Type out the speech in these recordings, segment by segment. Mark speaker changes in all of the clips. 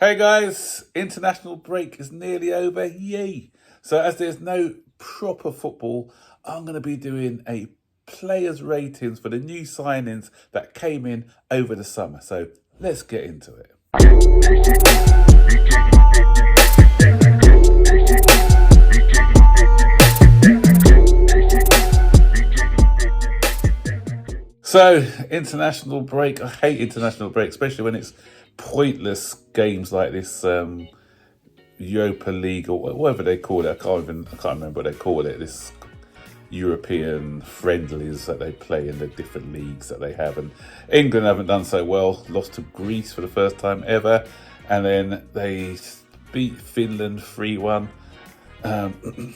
Speaker 1: Hey guys, international break is nearly over. Yay! So, as there's no proper football, I'm going to be doing a players' ratings for the new signings that came in over the summer. So, let's get into it. So, international break. I hate international break, especially when it's pointless games like this Europa League or whatever they call it. I can't remember what they call it. This European friendlies that they play in the different leagues that they have. And England haven't done so well. Lost to Greece for the first time ever, and then they beat Finland 3-1.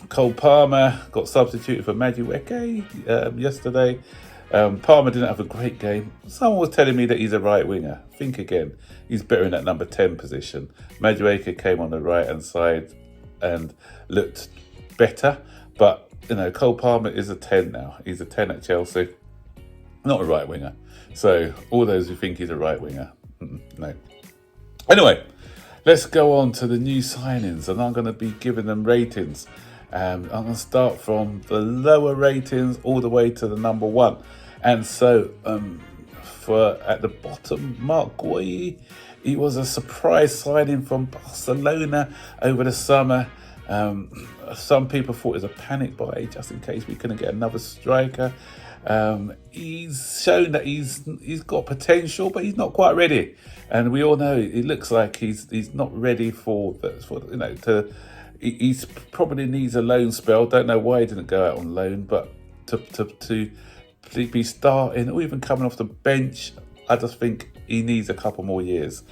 Speaker 1: Cole Palmer got substituted for Madueke yesterday. Palmer didn't have a great game. Someone was telling me that he's a right winger. Think again. He's better in that number 10 position. Madueke came on the right hand side and looked better. But, Cole Palmer is a 10 now. He's a 10 at Chelsea. Not a right winger. So, all those who think he's a right winger, no. Anyway, let's go on to the new signings. And I'm going to be giving them ratings. I'm going to start from the lower ratings all the way to the number one. And so, for at the bottom, Marc Guéhi, he was a surprise signing from Barcelona over the summer. Some people thought it was a panic buy just in case we couldn't get another striker. He's shown that he's got potential, but he's not quite ready. And we all know it looks like he's not ready he probably needs a loan spell. Don't know why he didn't go out on loan, but to be starting or even coming off the bench, I just think he needs a couple more years.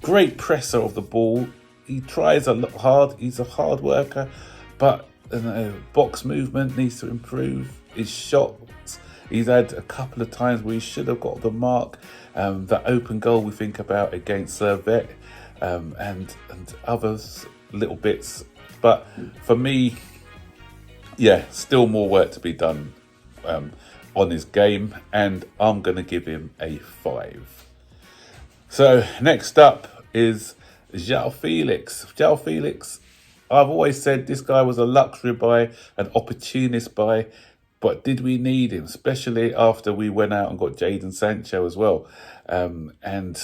Speaker 1: Great presser of the ball. He tries a lot hard. He's a hard worker, but box movement needs to improve. His shots, he's had a couple of times where he should have got the mark. That open goal we think about against Servette, and others little bits. But for me, still more work to be done on his game, and I'm going to give him a 5. So next up is João Felix. João Felix, I've always said this guy was a luxury buy, an opportunist buy, but did we need him, especially after we went out and got Jadon Sancho as well? And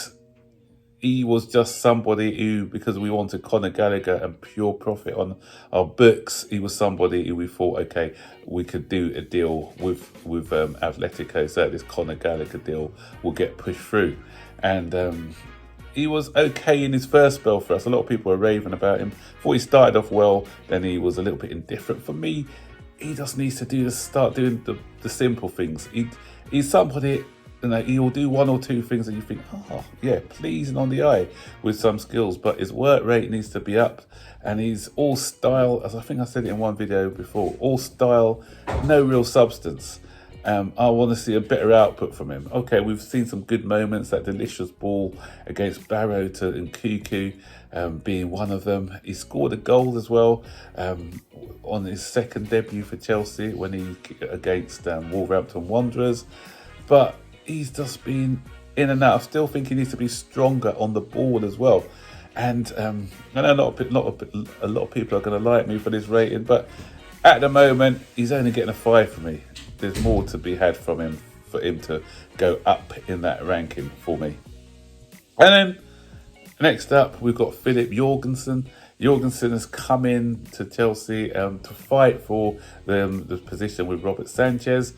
Speaker 1: he was just somebody who, because we wanted Conor Gallagher and pure profit on our books, he was somebody who we thought, okay, we could do a deal with Atletico, so this Conor Gallagher deal will get pushed through. And he was okay in his first spell for us. A lot of people were raving about him. Thought he started off well, then he was a little bit indifferent. For me, he just needs to start doing the simple things. He's somebody, he'll do one or two things and you think, pleasing on the eye with some skills, but his work rate needs to be up. And he's all style, as I think I said it in one video before, all style, no real substance. I want to see a better output from him. Okay, we've seen some good moments, that delicious ball against Barrow to Nkunku being one of them. He scored a goal as well on his second debut for Chelsea when he against Wolverhampton Wanderers. But he's just been in and out. I still think he needs to be stronger on the ball as well. And I know a lot of people are going to like me for this rating, but at the moment, he's only getting a 5 from me. There's more to be had from him for him to go up in that ranking for me. And then next up, we've got Filip Jorgensen. Jorgensen has come in to Chelsea to fight for the position with Robert Sanchez.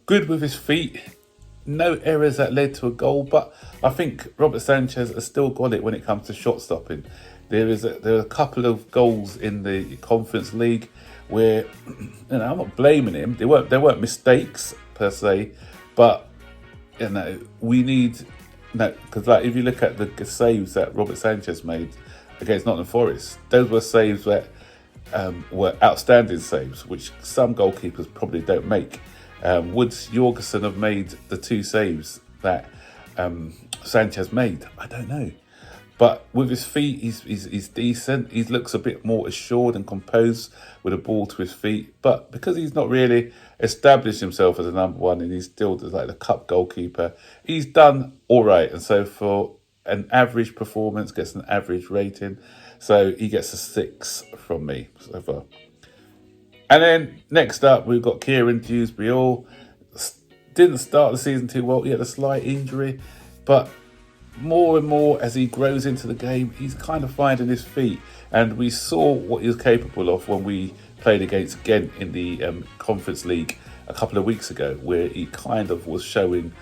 Speaker 1: Good with his feet. No errors that led to a goal, but I think Robert Sanchez has still got it when it comes to shot stopping. There are a couple of goals in the Conference League where, I'm not blaming him. They weren't mistakes per se, but we need because if you look at the saves that Robert Sanchez made against Nottingham Forest, those were saves that were outstanding saves, which some goalkeepers probably don't make. Would Jorgensen have made the 2 saves that Sanchez made? I don't know. But with his feet, he's decent. He looks a bit more assured and composed with a ball to his feet. But because he's not really established himself as a number one and he's still like the cup goalkeeper, he's done all right. And so for an average performance, gets an average rating. So he gets a 6 from me so far. And then next up, we've got Kieran Dewsbury-Hall. Didn't start the season too well. He had a slight injury, but more and more as he grows into the game, he's kind of finding his feet. And we saw what he was capable of when we played against Ghent in the Conference League a couple of weeks ago, where he kind of was showing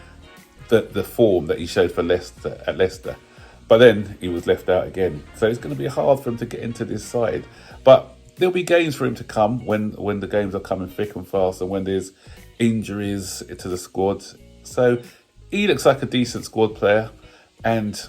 Speaker 1: the form that he showed for Leicester at Leicester. But then he was left out again. So it's going to be hard for him to get into this side. But there'll be games for him to come when the games are coming thick and fast and when there's injuries to the squad. So he looks like a decent squad player. And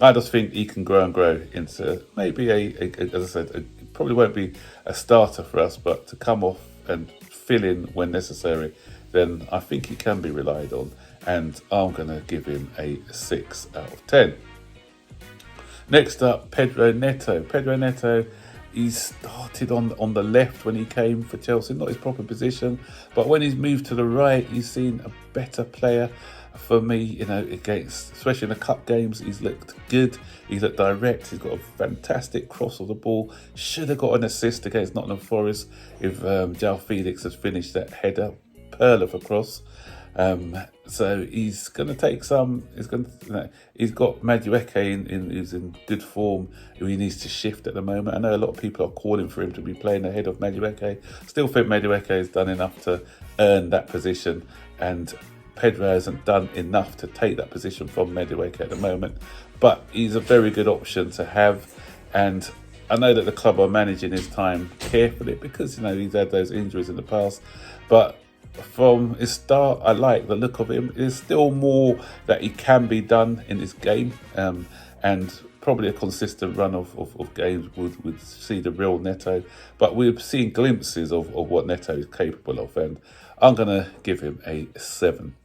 Speaker 1: I just think he can grow and grow into maybe as I said, probably won't be a starter for us, but to come off and fill in when necessary, then I think he can be relied on. And I'm going to give him a 6 out of 10. Next up, Pedro Neto. Pedro Neto, he started on the left when he came for Chelsea, not his proper position, but when he's moved to the right, he's seen a better player. For me, against, especially in the cup games, he's looked good. He's looked direct. He's got a fantastic cross of the ball. Should have got an assist against Nottingham Forest if João Felix has finished that header. Pearl of a cross. So he's going to take some. He's got Madueke who's in good form, who he needs to shift at the moment. I know a lot of people are calling for him to be playing ahead of Madueke. Still think Madueke has done enough to earn that position, and Pedro hasn't done enough to take that position from Madueke at the moment. But he's a very good option to have, and I know that the club are managing his time carefully because he's had those injuries in the past, but from his start, I like the look of him. There's still more that he can be done in this game, and probably a consistent run of games would see the real Neto. But we've seen glimpses of what Neto is capable of, and I'm going to give him a 7.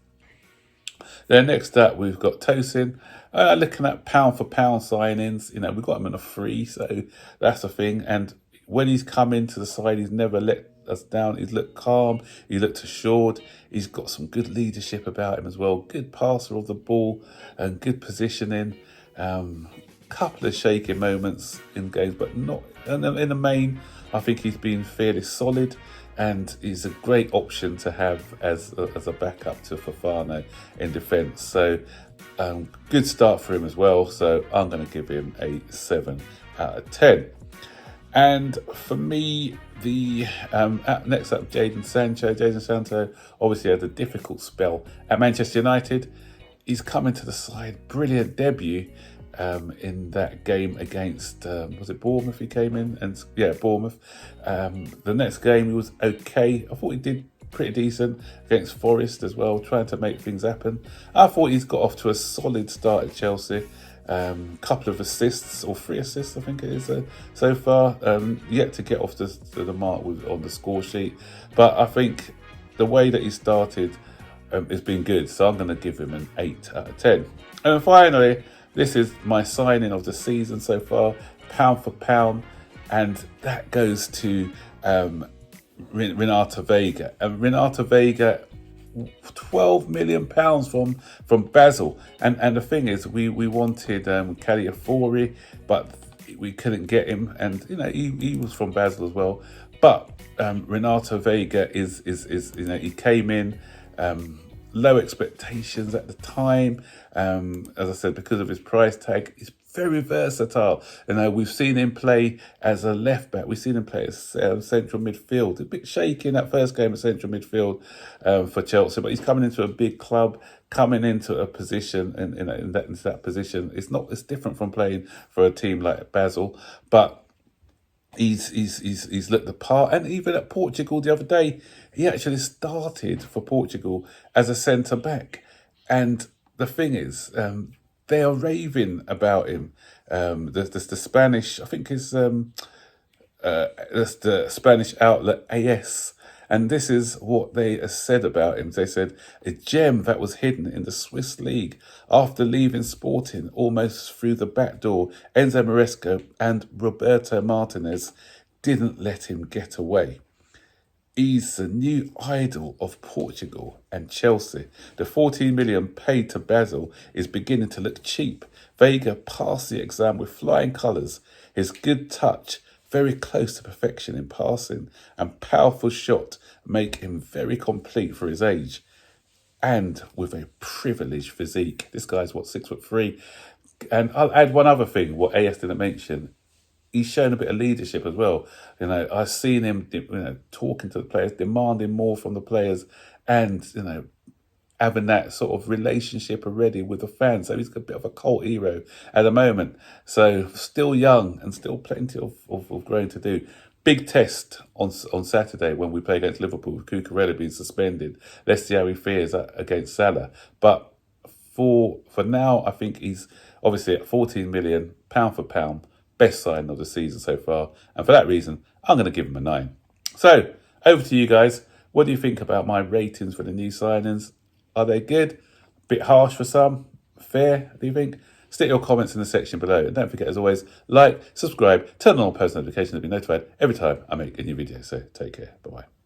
Speaker 1: Then next up, we've got Tosin. Looking at pound for pound signings, we've got him in a 3, so that's the thing. And when he's come into the side, he's never let us down. He's looked calm. He looked assured. He's got some good leadership about him as well. Good passer of the ball and good positioning. Couple of shaking moments in games, but not in the main. I think he's been fairly solid, and he's a great option to have as a backup to Fofana in defence. So good start for him as well. So I'm going to give him a 7 out of 10. And for me, the next up, Jadon Sancho. Jadon Sancho obviously had a difficult spell at Manchester United. He's come into the side, brilliant debut in that game against, was it Bournemouth he came in? And yeah, Bournemouth. The next game he was okay. I thought he did pretty decent against Forest as well, trying to make things happen. I thought he's got off to a solid start at Chelsea. Couple of assists, or 3 assists I think it is so far, yet to get off the mark on the score sheet, but I think the way that he started has been good, so I'm going to give him an 8 out of 10. And finally, this is my signing of the season so far, pound for pound, and that goes to Renato Veiga. And Renato Veiga, £12 million from Basel, and the thing is, we wanted Caliafori, but we couldn't get him, and he was from Basel as well. But Renato Veiga is he came in low expectations at the time, as I said, because of his price tag. He's very versatile. We've seen him play as a left back. We've seen him play as central midfield. A bit shaky in that first game of central midfield for Chelsea, but he's coming into a big club, coming into a position in that position. It's different from playing for a team like Basel, but he's looked the part. And even at Portugal the other day, he actually started for Portugal as a centre back. And the thing is, they are raving about him. The Spanish, I think is that's the Spanish outlet AS, and this is what they said about him. They said, a gem that was hidden in the Swiss league after leaving Sporting almost through the back door. Enzo Maresca and Roberto Martinez didn't let him get away. He's the new idol of Portugal and Chelsea. The 14 million paid to Basel is beginning to look cheap. Vega passed the exam with flying colours. His good touch, very close to perfection in passing, and powerful shot make him very complete for his age. And with a privileged physique. This guy's what, 6'3". And I'll add one other thing, what AS didn't mention. He's shown a bit of leadership as well. I've seen him, talking to the players, demanding more from the players, and having that sort of relationship already with the fans. So he's a bit of a cult hero at the moment. So still young and still plenty of growing to do. Big test on Saturday when we play against Liverpool with Cucurella being suspended. Let's see how he fares against Salah. But for now, I think he's obviously at 14 million, pound for pound, best signing of the season so far. And for that reason, I'm going to give him a 9. So, over to you guys. What do you think about my ratings for the new signings? Are they good? Bit harsh for some? Fair, do you think? Stick your comments in the section below. And don't forget, as always, like, subscribe, turn on all post notifications to be notified every time I make a new video. So, take care. Bye-bye.